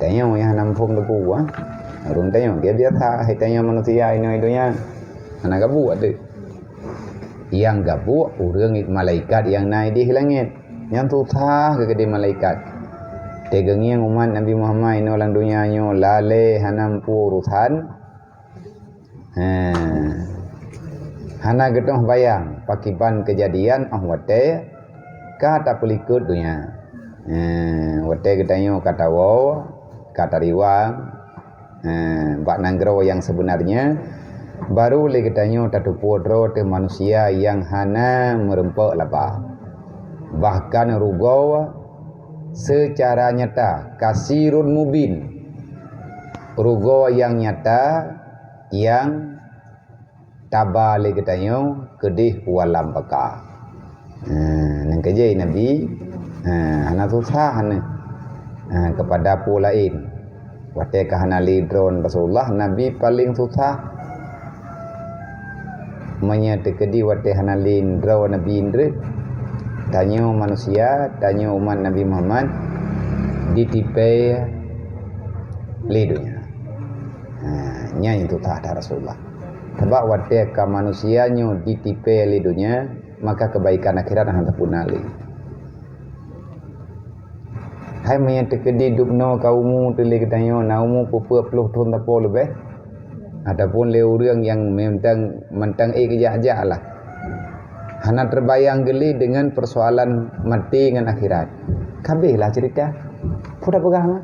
Tanya yang nampung debu Arun tanya dia biasa hai tanya manusia ini itunya. Anak gabu ada. Yang gabu urang malaikat yang naik di langit. Yang susah ke di malaikat. Tegengi yang umat Nabi Muhammad ini orang dunianya lale hanampu urusan. Hana getong bayang pakiban kejadian wate kata pelikut dunia. Wate getanyo kata wow, kata riwang, bak nanggro yang sebenarnya baru le getanyo tatu podro te manusia yang hana merempok lapa. Bahkan rugo secara nyata kasirun mubin. Rugo yang nyata yang tabale getanyo kedih walam baka. Nang kejai Nabi hana susah hana kepada pu lain. Wate kahana lidron Rasulullah Nabi paling susah menyetekedi wate hana lindro Nabi indre tanyo manusia tanyo umat Nabi Muhammad ditipe lidunya. Nya itu tak ada Rasulullah. Sebab wate ka manusianya ditipe lidunya maka kebaikan akhirat hang terpunali. Hai menyetekedi dubno kaumu tele ketanyo naumu pupuk puluh tahun tapo lebih. Adapun le urang yang mentang kerja lah. Hana terbayang geli dengan persoalan mati dengan akhirat. Kabehlah cerita. Pudah pegah mah.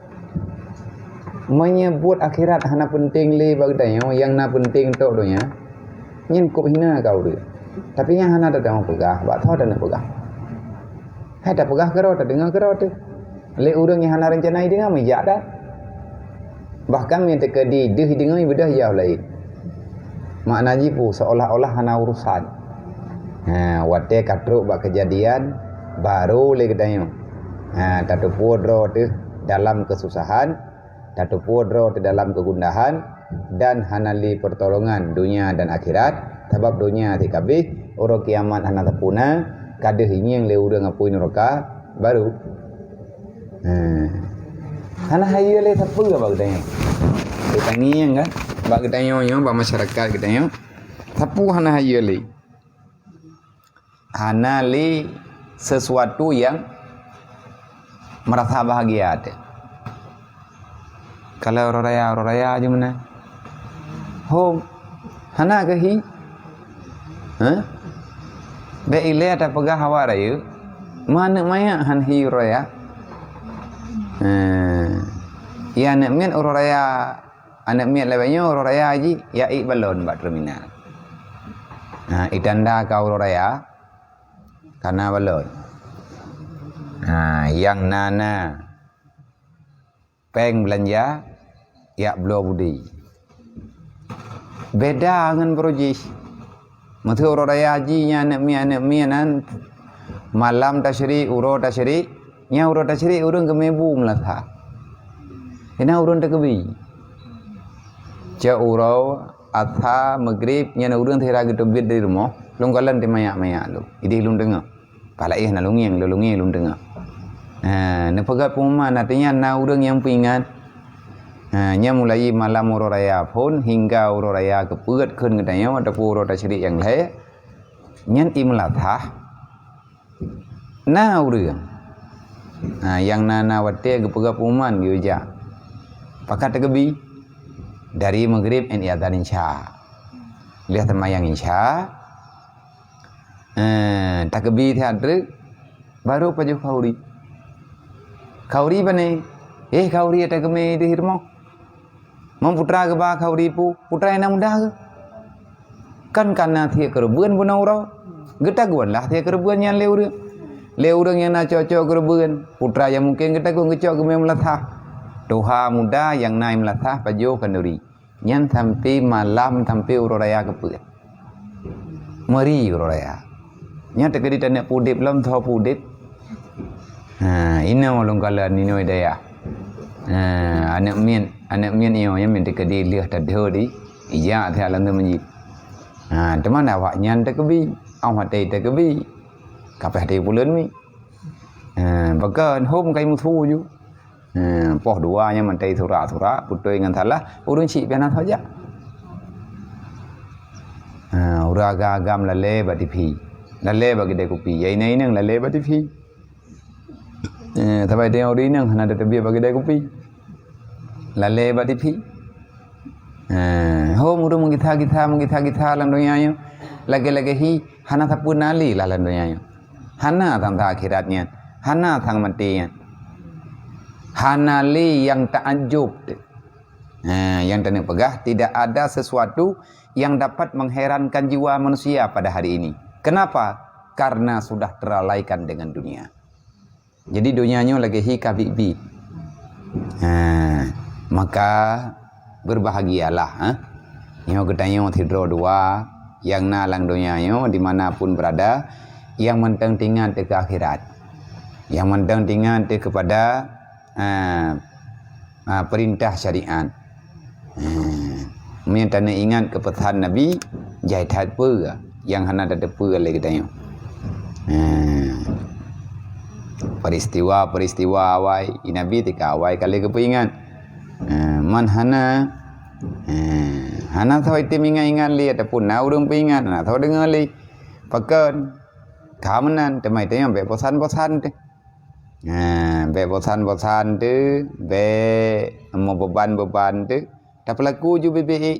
Menyebut akhirat hana penting le bagdanyo yang na penting tok donya. Nyen kok hina kau dia. Tapi yang hana ada mau pegah, bak tahu ada nak pegah. Hai dah pegah kero, dah dengar kero tu. Le urang yang hana rencanai dengar mijak dah. Bahkan yang terkedi deh dengar bedah jauh lain. Maknanya pu seolah-olah hana urusan. Wate katruk bak kejadian baru le kedanyo. Tatu podro tu dalam kesusahan, tatu podro tu dalam kegundahan dan hanali pertolongan dunia dan akhirat. Sebab dunia ti kabeh orang kiamat hana tapuna kadeh ini yang le urang apui neraka baru. Hana hayu le tapu ke bak kedanyo. Kita ngiang kan bak kedanyo yo bak masyarakat kedanyo. Tapu hana hayu le. Hana li sesuatu yang merasa bahagia ada. Kalau orang raya aja mana? Home, hana kehi? Be ile ada pegah hawa raya. Mana maya han hi raya? Ya anak mian orang raya, anak mian lebihnya orang raya aji ya balon bak terminal. Itanda kau orang raya. Karena balon. Yang nana peng belanja ya belum budi. Beda dengan projis. Masa orang raya hajinya anak mianan malam tasyrik uro tasyrik nya uro tasyrik urang kemebu melatha. Ina urang terkebi. Ja uro atha maghrib nya urang thera gitu bid dari rumah. Longgalan di mayak lu. Idi lung dengar. Palai na lungiang lung dengar. Na pegat puma nantinya na urang yang pingat. Nya mulai malam uro raya pun hingga uro raya kepegat keun katanya ada uro tasyrik yang lain. Nyan imlatah. Na urang. Yang nana wate kepegat puman geuja. Pakat tegebi dari maghrib en iadzan insya. Lihat temayang insya. Takbi teatre baru paju kauri bane kauri ada keme di hirmo mom putra ke ba kauri putra ena mudah ke kan karena thia kerbuan bunauro geta guan lah thia kerbuan yang leurang yang na cocok kerbuan putra yang mungkin geta gu ngecok ke melatah doha muda yang naim melatah paju kanuri nyan sampai malam sampai uraya kepuan mari uraya nya tekedi tanek pudip lam tho pudip. Ina walung kala nino daya. Anak mien iyo yang min tekedi liah tadho di iya the alam menyi. Teman awak nyan tekebi, awak tei tekebi. Kapeh tei bulan mi. Bahkan home kai muthu ju. Poh duanya mentai thura putoi dengan thalah urun cik piana saja. Uraga agam lale batipi. Lale bagi dia kopi. Ya ini nang lale batipi. Tapi dia ori nang hana ada biar bagi dia kopi. Lale batipi. Ho mudu mengitha lang dunia yo. Lagi hi hana tapun nali lalan dunia yo. Hana tang akhiratnya. Hana tang matinya. Hana li yang takjub. Yang tak pegah tidak ada sesuatu yang dapat mengherankan jiwa manusia pada hari ini. Kenapa? Karena sudah terlalaikan dengan dunia. Jadi dunianya lagi hi kabibi. Maka berbahagialah. Nyo getanyo tidro dua yang nalang dunianya dimanapun berada, yang mentingkan ke akhirat, yang mentingkan kepada perintah syariat. Minta ingat ke pesan Nabi jaitat pura yang hana ada pura lagi tanya. Peristiwa awai Nabi tika awai kali kepingat. Man hana tahu itu ingat li ataupun na urung pingat na tahu dengar li pakan kamanan temai tanya be pesan tu. Be pesan tu be mau beban tu tak pelaku ju BBI.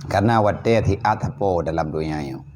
Karena wate thi atapo dalam dunia yo.